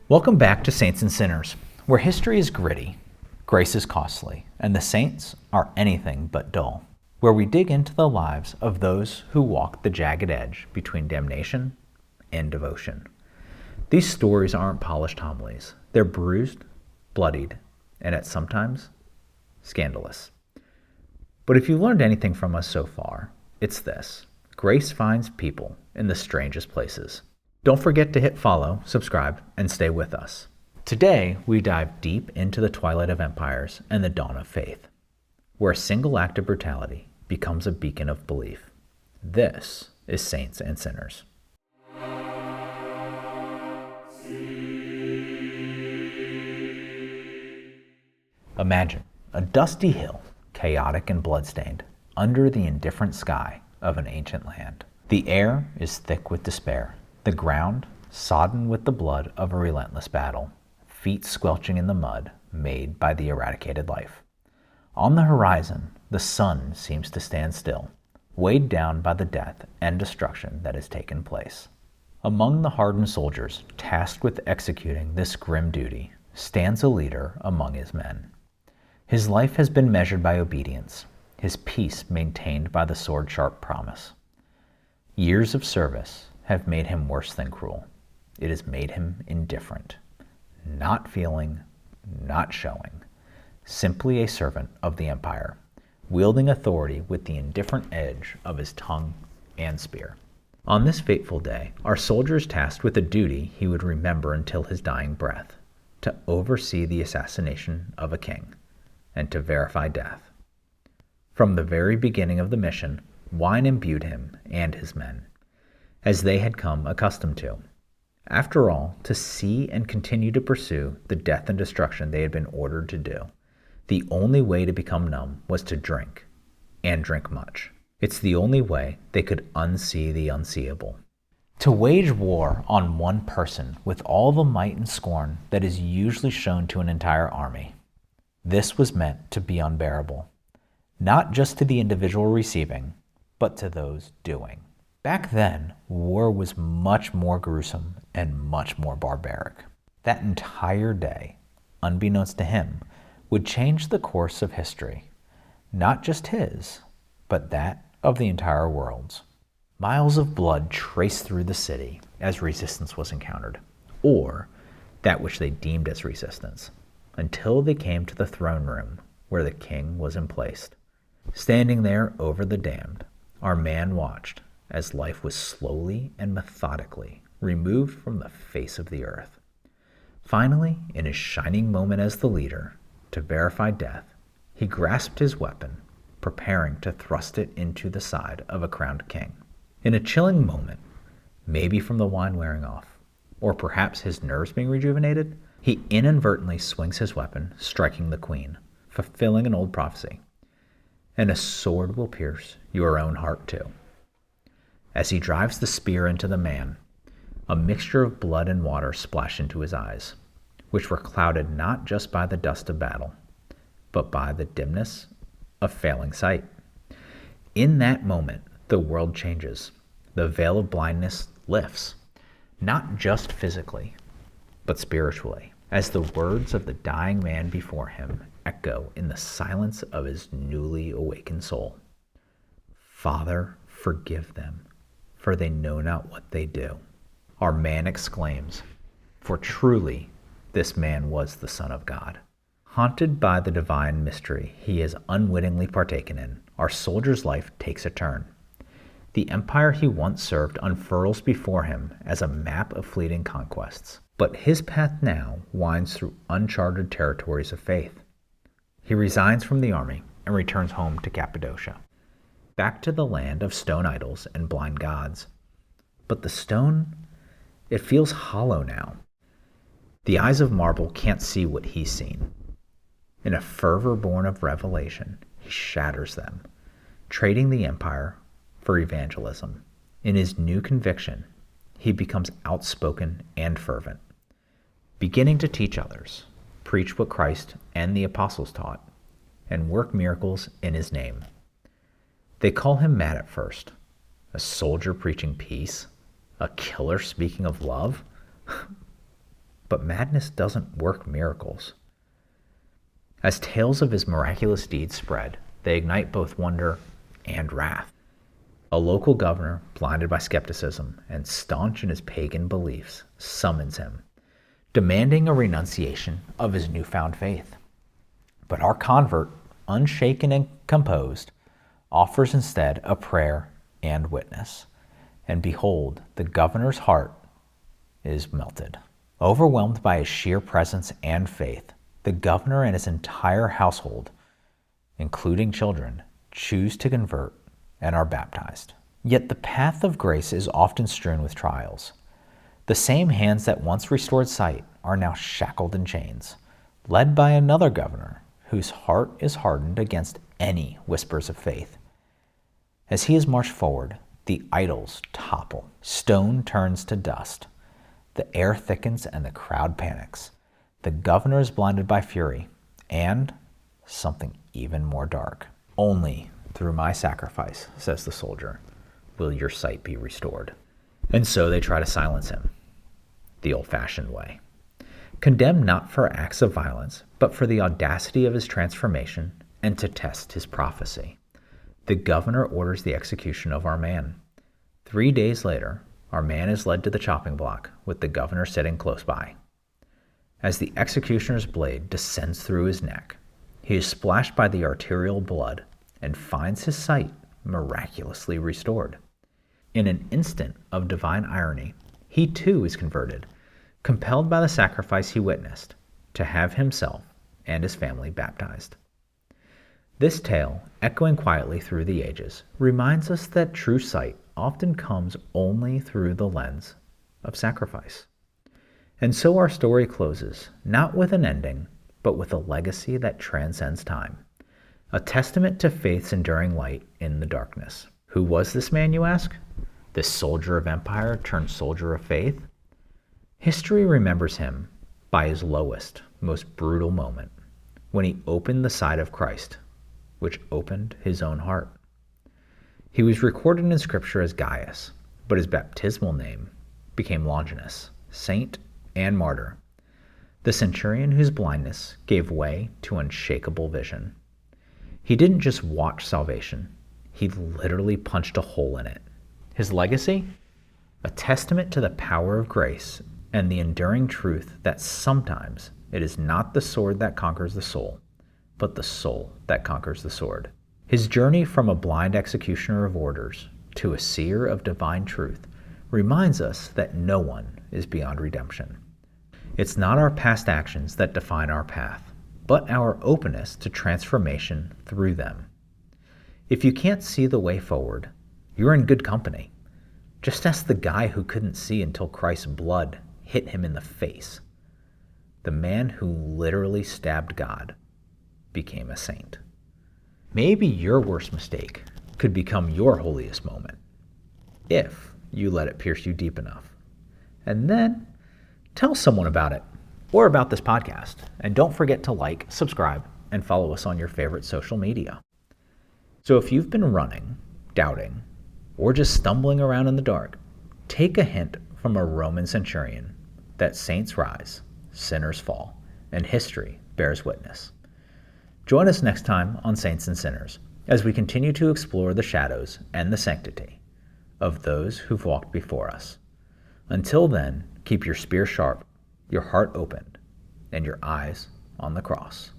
Welcome back to Saints and Sinners, where history is gritty, grace is costly, and the saints are anything but dull, where we dig into the lives of those who walk the jagged edge between damnation and devotion. These stories aren't polished homilies. They're bruised, bloodied, and at sometimes scandalous. But if you learned anything from us so far, it's this: grace finds people in the strangest places. Don't forget to hit follow, subscribe, and stay with us. Today, we dive deep into the twilight of empires and the dawn of faith, where a single act of brutality becomes a beacon of belief. This is Saints and Sinners. Imagine a dusty hill, chaotic and bloodstained, under the indifferent sky of an ancient land. The air is thick with despair. The ground, sodden with the blood of a relentless battle, feet squelching in the mud made by the eradicated life. On the horizon, the sun seems to stand still, weighed down by the death and destruction that has taken place. Among the hardened soldiers tasked with executing this grim duty stands a leader among his men. His life has been measured by obedience, his peace maintained by the sword-sharp promise. Years of service have made him worse than cruel. It has made him indifferent, not feeling, not showing, simply a servant of the empire, wielding authority with the indifferent edge of his tongue and spear. On this fateful day, our soldier is tasked with a duty he would remember until his dying breath: to oversee the assassination of a king and to verify death. From the very beginning of the mission, wine imbued him and his men, as they had come accustomed to. After all, to see and continue to pursue the death and destruction they had been ordered to do, the only way to become numb was to drink, and drink much. It's the only way they could unsee the unseeable. To wage war on one person with all the might and scorn that is usually shown to an entire army, this was meant to be unbearable, not just to the individual receiving, but to those doing. Back then, war was much more gruesome and much more barbaric. That entire day, unbeknownst to him, would change the course of history, not just his, but that of the entire world's. Miles of blood traced through the city as resistance was encountered, or that which they deemed as resistance, until they came to the throne room where the king was emplaced. Standing there over the damned, our man watched as life was slowly and methodically removed from the face of the earth. Finally, in his shining moment as the leader, to verify death, he grasped his weapon, preparing to thrust it into the side of a crowned king. In a chilling moment, maybe from the wine wearing off, or perhaps his nerves being rejuvenated, he inadvertently swings his weapon, striking the queen, fulfilling an old prophecy. And a sword will pierce your own heart too. As he drives the spear into the man, a mixture of blood and water splashed into his eyes, which were clouded not just by the dust of battle, but by the dimness of failing sight. In that moment, the world changes. The veil of blindness lifts, not just physically, but spiritually, as the words of the dying man before him echo in the silence of his newly awakened soul. Father, forgive them, for they know not what they do. Our man exclaims, for truly this man was the Son of God. Haunted by the divine mystery he has unwittingly partaken in, our soldier's life takes a turn. The empire he once served unfurls before him as a map of fleeting conquests, but his path now winds through uncharted territories of faith. He resigns from the army and returns home to Cappadocia, back to the land of stone idols and blind gods. But the stone, it feels hollow now. The eyes of marble can't see what he's seen. In a fervor born of revelation, he shatters them, trading the empire for evangelism. In his new conviction, he becomes outspoken and fervent, beginning to teach others, preach what Christ and the apostles taught, and work miracles in his name. They call him mad at first. A soldier preaching peace? A killer speaking of love? but madness doesn't work miracles. As tales of his miraculous deeds spread, they ignite both wonder and wrath. A local governor, blinded by skepticism and staunch in his pagan beliefs, summons him, demanding a renunciation of his newfound faith. But our convert, unshaken and composed, offers instead a prayer and witness. And behold, the governor's heart is melted. Overwhelmed by his sheer presence and faith, the governor and his entire household, including children, choose to convert and are baptized. Yet the path of grace is often strewn with trials. The same hands that once restored sight are now shackled in chains, led by another governor whose heart is hardened against any whispers of faith. As he is marched forward, the idols topple, stone turns to dust, the air thickens and the crowd panics. The governor is blinded by fury, and something even more dark. Only through my sacrifice, says the soldier, will your sight be restored. And so they try to silence him, the old-fashioned way. Condemned not for acts of violence, but for the audacity of his transformation and to test his prophecy. The governor orders the execution of our man. 3 days later, our man is led to the chopping block, with the governor sitting close by. As the executioner's blade descends through his neck, he is splashed by the arterial blood and finds his sight miraculously restored. In an instant of divine irony, he too is converted, compelled by the sacrifice he witnessed, to have himself and his family baptized. This tale, echoing quietly through the ages, reminds us that true sight often comes only through the lens of sacrifice. And so our story closes, not with an ending, but with a legacy that transcends time. A testament to faith's enduring light in the darkness. Who was this man, you ask? This soldier of empire turned soldier of faith? History remembers him by his lowest, most brutal moment, when he opened the side of Christ, which opened his own heart. He was recorded in Scripture as Gaius, but his baptismal name became Longinus, saint and martyr, the centurion whose blindness gave way to unshakable vision. He didn't just watch salvation, he literally punched a hole in it. His legacy? A testament to the power of grace and the enduring truth that sometimes it is not the sword that conquers the soul, but the soul that conquers the sword. His journey from a blind executioner of orders to a seer of divine truth reminds us that no one is beyond redemption. It's not our past actions that define our path, but our openness to transformation through them. If you can't see the way forward, you're in good company. Just ask the guy who couldn't see until Christ's blood hit him in the face. The man who literally stabbed God became a saint. Maybe your worst mistake could become your holiest moment, if you let it pierce you deep enough. And then tell someone about it, or about this podcast. And don't forget to like, subscribe, and follow us on your favorite social media. So if you've been running, doubting, or just stumbling around in the dark, take a hint from a Roman centurion that saints rise, sinners fall, and history bears witness. Join us next time on Saints and Sinners as we continue to explore the shadows and the sanctity of those who've walked before us. Until then, keep your spear sharp, your heart opened, and your eyes on the cross.